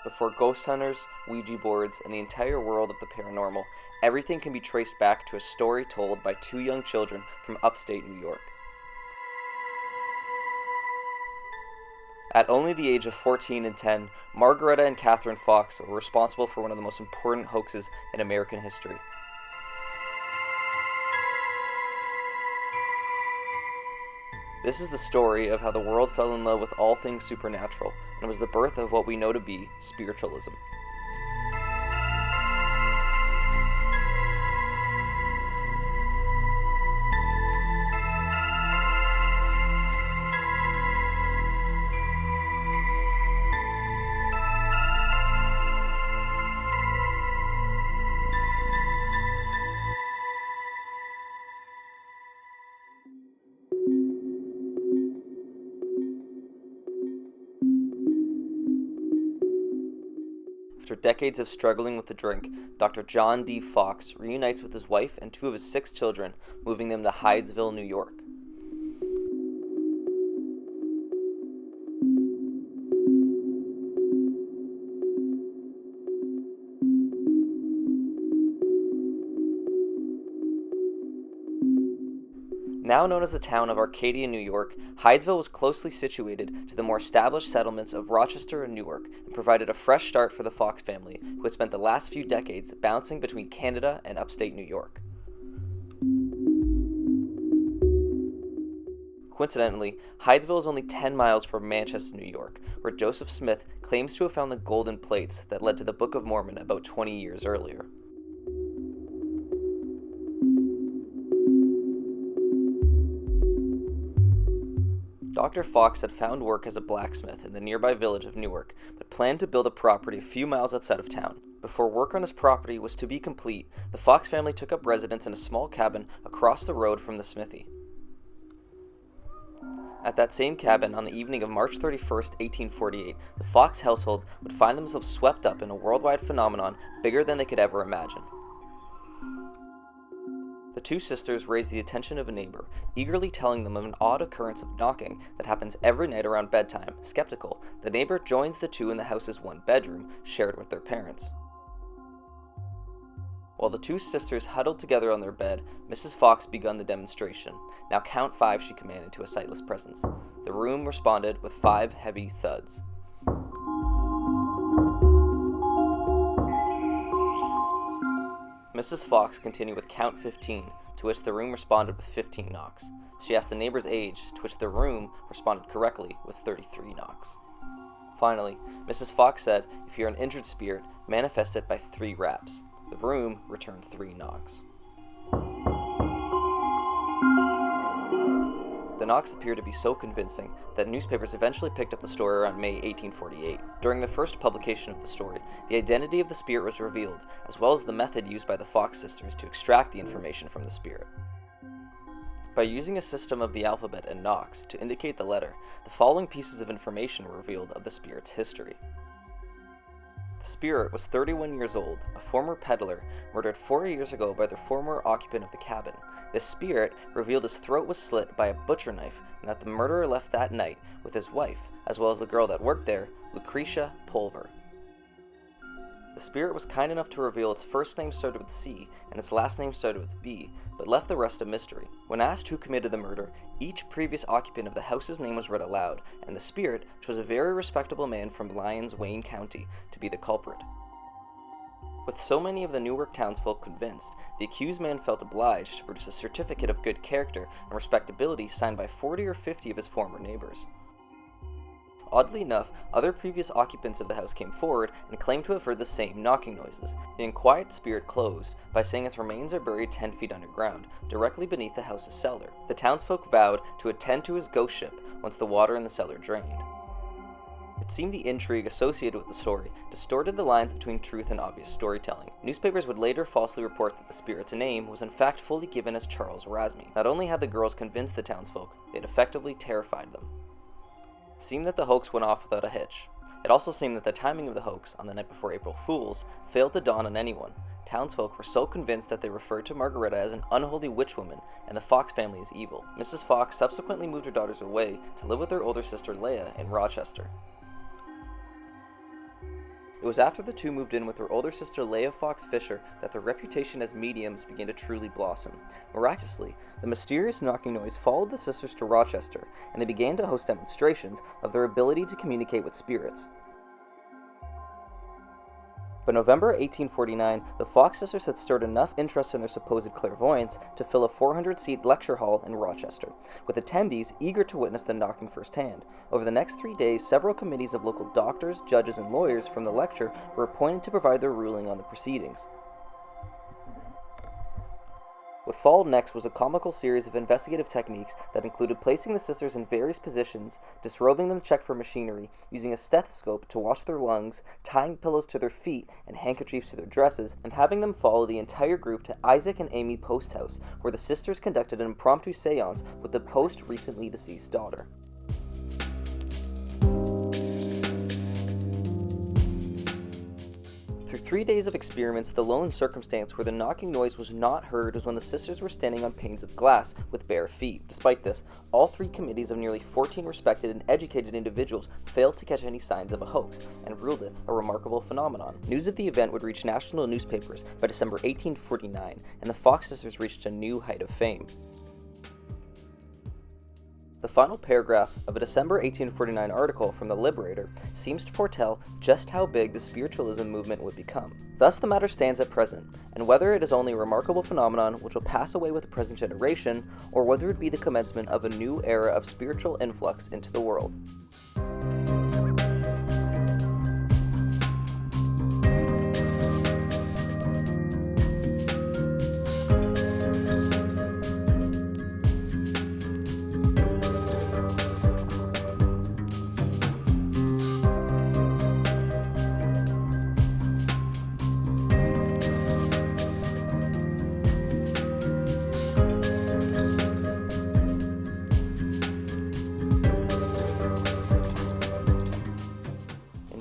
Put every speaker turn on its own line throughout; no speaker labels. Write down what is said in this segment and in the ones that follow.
before ghost hunters, Ouija boards, and the entire world of the paranormal, everything can be traced back to a story told by two young children from upstate New York. At only the age of 14 and 10, Margaret and Catherine Fox were responsible for one of the most important hoaxes in American history. This is the story of how the world fell in love with all things supernatural, and was the birth of what we know to be spiritualism. After decades of struggling with the drink, Dr. John D. Fox reunites with his wife and two of his 6 children, moving them to Hydesville, New York. Now known as the town of Arcadia, New York, Hydesville was closely situated to the more established settlements of Rochester and Newark, and provided a fresh start for the Fox family, who had spent the last few decades bouncing between Canada and upstate New York. Coincidentally, Hydesville is only 10 miles from Manchester, New York, where Joseph Smith claims to have found the golden plates that led to the Book of Mormon about 20 years earlier. Dr. Fox had found work as a blacksmith in the nearby village of Newark, but planned to build a property a few miles outside of town. Before work on his property was to be complete, the Fox family took up residence in a small cabin across the road from the smithy. At that same cabin, on the evening of March 31st, 1848, the Fox household would find themselves swept up in a worldwide phenomenon bigger than they could ever imagine. The two sisters raised the attention of a neighbor, eagerly telling them of an odd occurrence of knocking that happens every night around bedtime. Skeptical, the neighbor joins the two in the house's one bedroom, shared with their parents. While the two sisters huddled together on their bed, Mrs. Fox began the demonstration. "Now count 5, she commanded to a sightless presence. The room responded with 5 heavy thuds. Mrs. Fox continued with count 15, to which the room responded with 15 knocks. She asked the neighbor's age, to which the room responded correctly with 33 knocks. Finally, Mrs. Fox said, "If you're an injured spirit, manifest it by 3 raps." The room returned 3 knocks. The knocks appeared to be so convincing that newspapers eventually picked up the story around May 1848. During the first publication of the story, the identity of the spirit was revealed, as well as the method used by the Fox sisters to extract the information from the spirit. By using a system of the alphabet and knocks to indicate the letter, the following pieces of information were revealed of the spirit's history. The spirit was 31 years old, a former peddler, murdered 4 years ago by the former occupant of the cabin. This spirit revealed his throat was slit by a butcher knife, and that the murderer left that night with his wife, as well as the girl that worked there, Lucretia Pulver. The spirit was kind enough to reveal its first name started with C and its last name started with B, but left the rest a mystery. When asked who committed the murder, each previous occupant of the house's name was read aloud, and the spirit chose a very respectable man from Lyons, Wayne County, to be the culprit. With so many of the Newark townsfolk convinced, the accused man felt obliged to produce a certificate of good character and respectability signed by 40 or 50 of his former neighbors. Oddly enough, other previous occupants of the house came forward and claimed to have heard the same knocking noises. The unquiet spirit closed by saying its remains are buried 10 feet underground, directly beneath the house's cellar. The townsfolk vowed to attend to his ghost ship once the water in the cellar drained. It seemed the intrigue associated with the story distorted the lines between truth and obvious storytelling. Newspapers would later falsely report that the spirit's name was in fact fully given as Charles Razmy. Not only had the girls convinced the townsfolk, they had effectively terrified them. It seemed that the hoax went off without a hitch. It also seemed that the timing of the hoax, on the night before April Fool's, failed to dawn on anyone. Townsfolk were so convinced that they referred to Margareta as an unholy witchwoman and the Fox family as evil. Mrs. Fox subsequently moved her daughters away to live with her older sister Leah in Rochester. It was after the two moved in with their older sister Leah Fox Fisher that their reputation as mediums began to truly blossom. Miraculously, the mysterious knocking noise followed the sisters to Rochester, and they began to host demonstrations of their ability to communicate with spirits. By November 1849, the Fox sisters had stirred enough interest in their supposed clairvoyance to fill a 400-seat lecture hall in Rochester, with attendees eager to witness the knocking firsthand. Over the next 3 days, several committees of local doctors, judges, and lawyers from the lecture were appointed to provide their ruling on the proceedings. What followed next was a comical series of investigative techniques that included placing the sisters in various positions, disrobing them to check for machinery, using a stethoscope to watch their lungs, tying pillows to their feet and handkerchiefs to their dresses, and having them follow the entire group to Isaac and Amy Post's house, where the sisters conducted an impromptu seance with the Post's recently deceased daughter. Through 3 days of experiments, the lone circumstance where the knocking noise was not heard was when the sisters were standing on panes of glass with bare feet. Despite this, all 3 committees of nearly 14 respected and educated individuals failed to catch any signs of a hoax and ruled it a remarkable phenomenon. News of the event would reach national newspapers by December 1849, and the Fox sisters reached a new height of fame. The final paragraph of a December 1849 article from The Liberator seems to foretell just how big the spiritualism movement would become. Thus the matter stands at present, and whether it is only a remarkable phenomenon which will pass away with the present generation, or whether it be the commencement of a new era of spiritual influx into the world.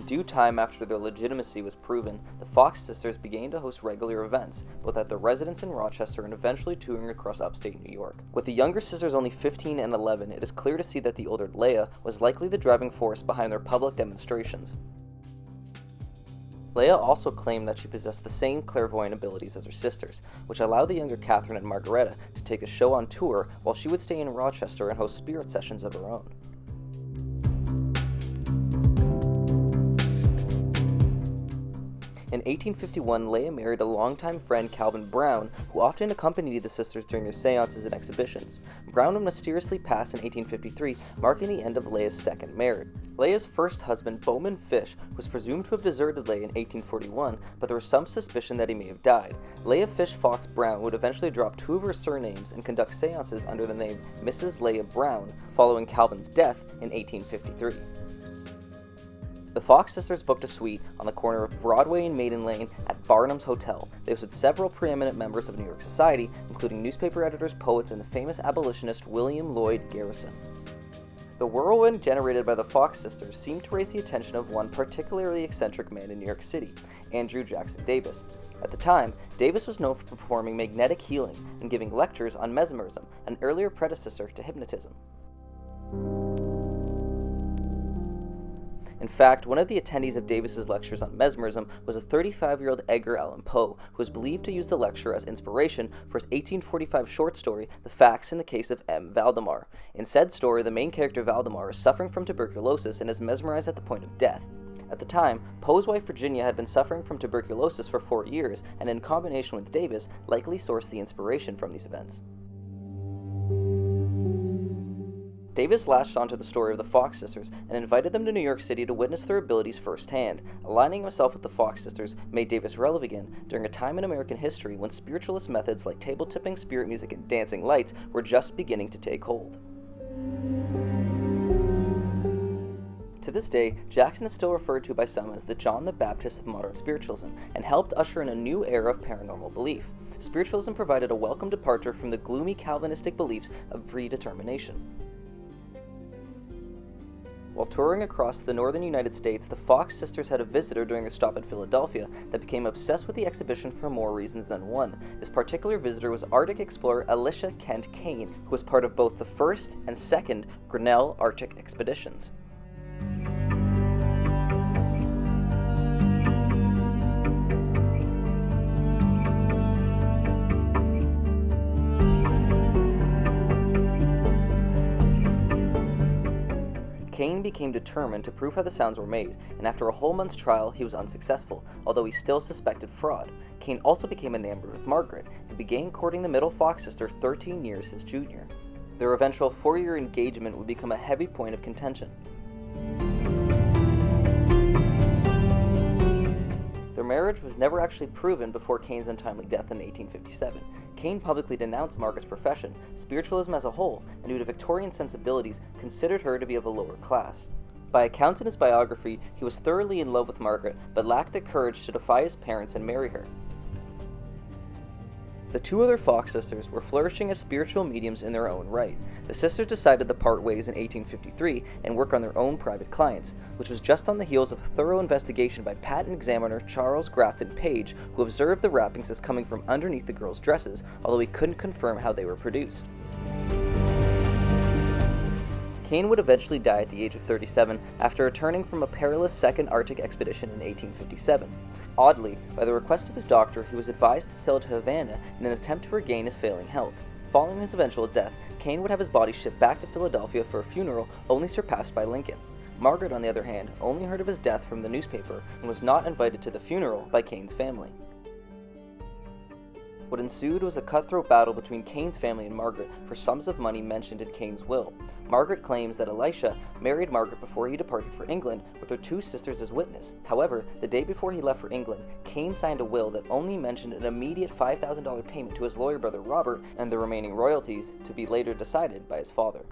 Due time after their legitimacy was proven, the Fox sisters began to host regular events, both at their residence in Rochester and eventually touring across upstate New York. With the younger sisters only 15 and 11, it is clear to see that the older Leah was likely the driving force behind their public demonstrations. Leah also claimed that she possessed the same clairvoyant abilities as her sisters, which allowed the younger Catherine and Margareta to take the show on tour while she would stay in Rochester and host spirit sessions of her own. In 1851, Leah married a longtime friend, Calvin Brown, who often accompanied the sisters during their seances and exhibitions. Brown would mysteriously pass in 1853, marking the end of Leah's second marriage. Leah's first husband, Bowman Fish, was presumed to have deserted Leah in 1841, but there was some suspicion that he may have died. Leah Fish Fox Brown would eventually drop 2 of her surnames and conduct seances under the name Mrs. Leah Brown, following Calvin's death in 1853. The Fox sisters booked a suite on the corner of Broadway and Maiden Lane at Barnum's Hotel. They hosted several preeminent members of New York society, including newspaper editors, poets, and the famous abolitionist William Lloyd Garrison. The whirlwind generated by the Fox sisters seemed to raise the attention of one particularly eccentric man in New York City, Andrew Jackson Davis. At the time, Davis was known for performing magnetic healing and giving lectures on mesmerism, an earlier predecessor to hypnotism. In fact, one of the attendees of Davis's lectures on mesmerism was a 35-year-old Edgar Allan Poe, who was believed to use the lecture as inspiration for his 1845 short story, The Facts in the Case of M. Valdemar. In said story, the main character Valdemar is suffering from tuberculosis and is mesmerized at the point of death. At the time, Poe's wife Virginia had been suffering from tuberculosis for 4 years, and in combination with Davis, likely sourced the inspiration from these events. Davis latched onto the story of the Fox sisters and invited them to New York City to witness their abilities firsthand. Aligning himself with the Fox sisters made Davis relevant again during a time in American history when spiritualist methods like table tipping, spirit music, and dancing lights were just beginning to take hold. To this day, Jackson is still referred to by some as the John the Baptist of modern spiritualism and helped usher in a new era of paranormal belief. Spiritualism provided a welcome departure from the gloomy Calvinistic beliefs of predetermination. While touring across the northern United States, the Fox sisters had a visitor during a stop at Philadelphia that became obsessed with the exhibition for more reasons than one. This particular visitor was Arctic explorer Alicia Kent Kane, who was part of both the first and second Grinnell Arctic expeditions. Kane became determined to prove how the sounds were made, and after a whole month's trial, he was unsuccessful, although he still suspected fraud. Kane also became enamored with Margaret, and began courting the middle Fox sister 13 years his junior. Their eventual 4-year engagement would become a heavy point of contention. Their marriage was never actually proven before Kane's untimely death in 1857. Kane publicly denounced Margaret's profession, spiritualism as a whole, and due to Victorian sensibilities, considered her to be of a lower class. By accounts in his biography, he was thoroughly in love with Margaret, but lacked the courage to defy his parents and marry her. The two other Fox sisters were flourishing as spiritual mediums in their own right. The sisters decided to part ways in 1853 and work on their own private clients, which was just on the heels of a thorough investigation by patent examiner Charles Grafton Page, who observed the wrappings as coming from underneath the girls' dresses, although he couldn't confirm how they were produced. Kane would eventually die at the age of 37 after returning from a perilous second Arctic expedition in 1857. Oddly, by the request of his doctor, he was advised to sail to Havana in an attempt to regain his failing health. Following his eventual death, Kane would have his body shipped back to Philadelphia for a funeral only surpassed by Lincoln. Margaret, on the other hand, only heard of his death from the newspaper and was not invited to the funeral by Kane's family. What ensued was a cutthroat battle between Kane's family and Margaret for sums of money mentioned in Kane's will. Margaret claims that Elisha married Margaret before he departed for England, with her two sisters as witness. However, the day before he left for England, Kane signed a will that only mentioned an immediate $5,000 payment to his lawyer brother Robert and the remaining royalties to be later decided by his father.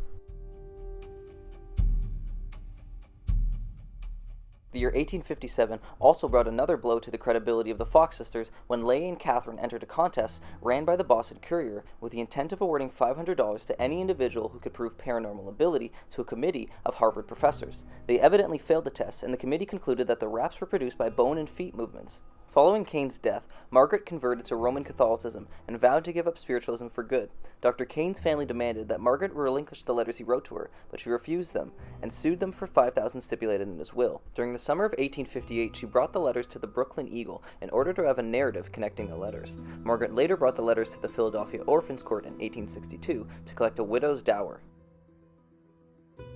The year 1857 also brought another blow to the credibility of the Fox sisters when Leah and Catherine entered a contest ran by the Boston Courier with the intent of awarding $500 to any individual who could prove paranormal ability to a committee of Harvard professors. They evidently failed the test, and the committee concluded that the raps were produced by bone and feet movements. Following Kane's death, Margaret converted to Roman Catholicism and vowed to give up spiritualism for good. Dr. Kane's family demanded that Margaret relinquish the letters he wrote to her, but she refused them, and sued them for $5,000 stipulated in his will. During the summer of 1858, she brought the letters to the Brooklyn Eagle in order to have a narrative connecting the letters. Margaret later brought the letters to the Philadelphia Orphans Court in 1862 to collect a widow's dower.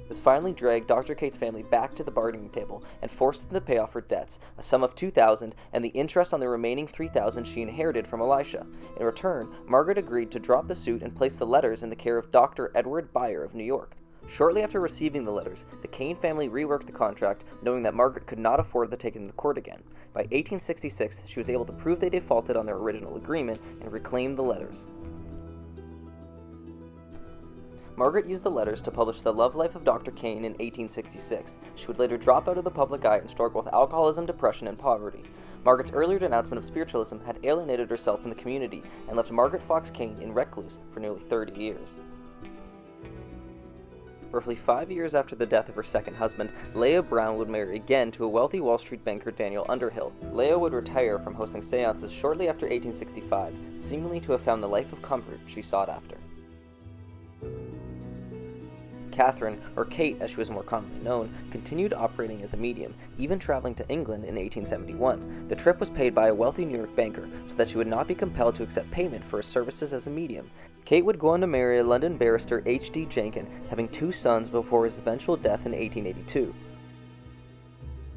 This finally dragged Dr. Kate's family back to the bargaining table and forced them to pay off her debts, a sum of $2,000 and the interest on the remaining $3,000 she inherited from Elisha. In return, Margaret agreed to drop the suit and place the letters in the care of Dr. Edward Beyer of New York. Shortly after receiving the letters, the Kane family reworked the contract, knowing that Margaret could not afford to take them to court again. By 1866, she was able to prove they defaulted on their original agreement and reclaim the letters. Margaret used the letters to publish The Love Life of Dr. Kane in 1866. She would later drop out of the public eye and struggle with alcoholism, depression, and poverty. Margaret's earlier denouncement of spiritualism had alienated herself from the community and left Margaret Fox Kane in recluse for nearly 30 years. Roughly 5 years after the death of her second husband, Leah Brown would marry again to a wealthy Wall Street banker Daniel Underhill. Leah would retire from hosting seances shortly after 1865, seemingly to have found the life of comfort she sought after. Catherine, or Kate as she was more commonly known, continued operating as a medium, even traveling to England in 1871. The trip was paid by a wealthy New York banker, so that she would not be compelled to accept payment for her services as a medium. Kate would go on to marry a London barrister H.D. Jenkin, having 2 sons before his eventual death in 1882.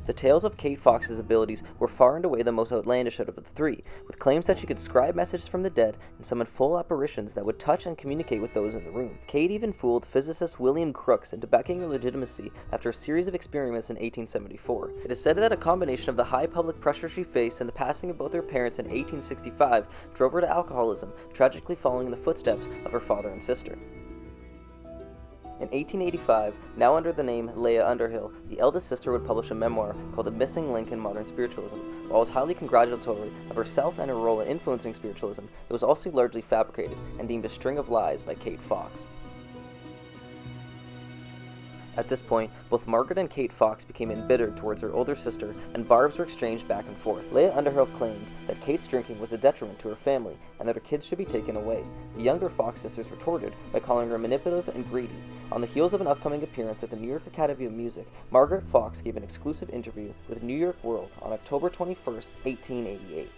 The tales of Kate Fox's abilities were far and away the most outlandish out of the 3, with claims that she could scribe messages from the dead and summon full apparitions that would touch and communicate with those in the room. Kate even fooled physicist William Crookes into backing her legitimacy after a series of experiments in 1874. It is said that a combination of the high public pressure she faced and the passing of both her parents in 1865 drove her to alcoholism, tragically following in the footsteps of her father and sister. In 1885, now under the name Leah Underhill, the eldest sister would publish a memoir called The Missing Link in Modern Spiritualism. While it was highly congratulatory of herself and her role in influencing spiritualism, it was also largely fabricated and deemed a string of lies by Kate Fox. At this point, both Margaret and Kate Fox became embittered towards her older sister, and barbs were exchanged back and forth. Leah Underhill claimed that Kate's drinking was a detriment to her family, and that her kids should be taken away. The younger Fox sisters retorted by calling her manipulative and greedy. On the heels of an upcoming appearance at the New York Academy of Music, Margaret Fox gave an exclusive interview with New York World on October 21, 1888.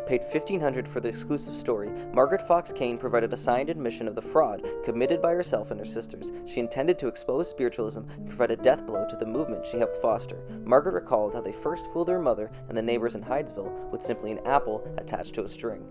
paid $1,500 for the exclusive story, Margaret Fox Kane provided a signed admission of the fraud committed by herself and her sisters. She intended to expose spiritualism and provide a death blow to the movement she helped foster. Margaret recalled how they first fooled her mother and the neighbors in Hydesville with simply an apple attached to a string.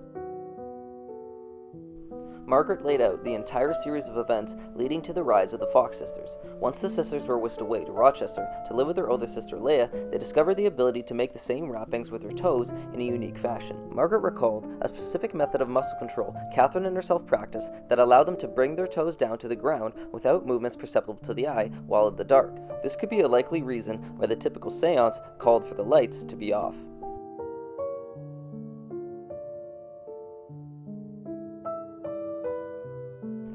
Margaret laid out the entire series of events leading to the rise of the Fox sisters. Once the sisters were whisked away to Rochester to live with their older sister Leah, they discovered the ability to make the same wrappings with their toes in a unique fashion. Margaret recalled a specific method of muscle control Catherine and herself practiced that allowed them to bring their toes down to the ground without movements perceptible to the eye while in the dark. This could be a likely reason why the typical seance called for the lights to be off.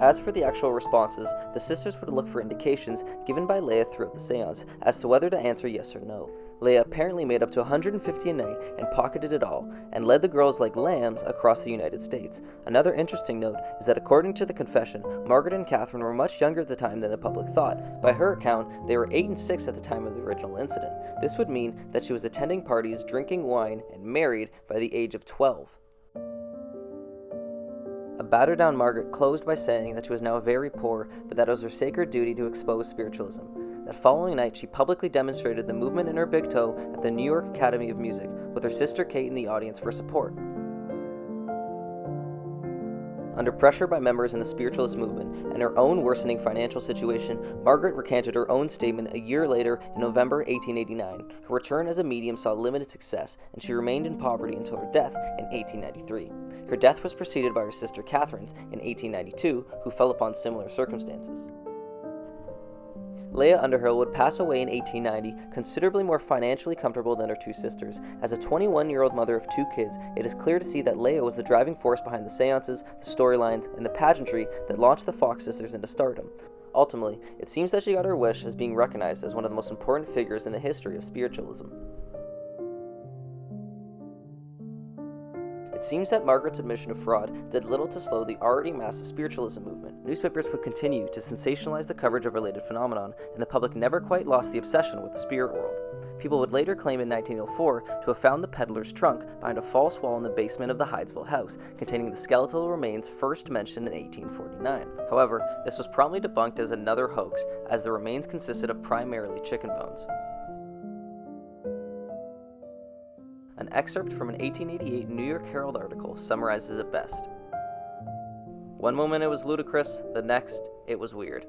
As for the actual responses, the sisters would look for indications given by Leah throughout the seance as to whether to answer yes or no. Leah apparently made up to $150 a night and pocketed it all, and led the girls like lambs across the United States. Another interesting note is that according to the confession, Margaret and Catherine were much younger at the time than the public thought. By her account, they were 8 and 6 at the time of the original incident. This would mean that she was attending parties, drinking wine, and married by the age of 12. A battered-down Margaret closed by saying that she was now very poor, but that it was her sacred duty to expose spiritualism. That following night, she publicly demonstrated the movement in her big toe at the New York Academy of Music, with her sister Kate in the audience for support. Under pressure by members in the spiritualist movement and her own worsening financial situation, Margaret recanted her own statement a year later in November 1889. Her return as a medium saw limited success, and she remained in poverty until her death in 1893. Her death was preceded by her sister Catherine's in 1892, who fell upon similar circumstances. Leah Underhill would pass away in 1890, considerably more financially comfortable than her two sisters. As a 21-year-old mother of 2 kids, it is clear to see that Leah was the driving force behind the seances, the storylines, and the pageantry that launched the Fox sisters into stardom. Ultimately, it seems that she got her wish as being recognized as one of the most important figures in the history of spiritualism. It seems that Margaret's admission of fraud did little to slow the already massive spiritualism movement. Newspapers would continue to sensationalize the coverage of related phenomenon, and the public never quite lost the obsession with the spirit world. People would later claim in 1904 to have found the peddler's trunk behind a false wall in the basement of the Hydesville house, containing the skeletal remains first mentioned in 1849. However, this was promptly debunked as another hoax, as the remains consisted of primarily chicken bones. An excerpt from an 1888 New York Herald article summarizes it best. One moment it was ludicrous, the next, it was weird.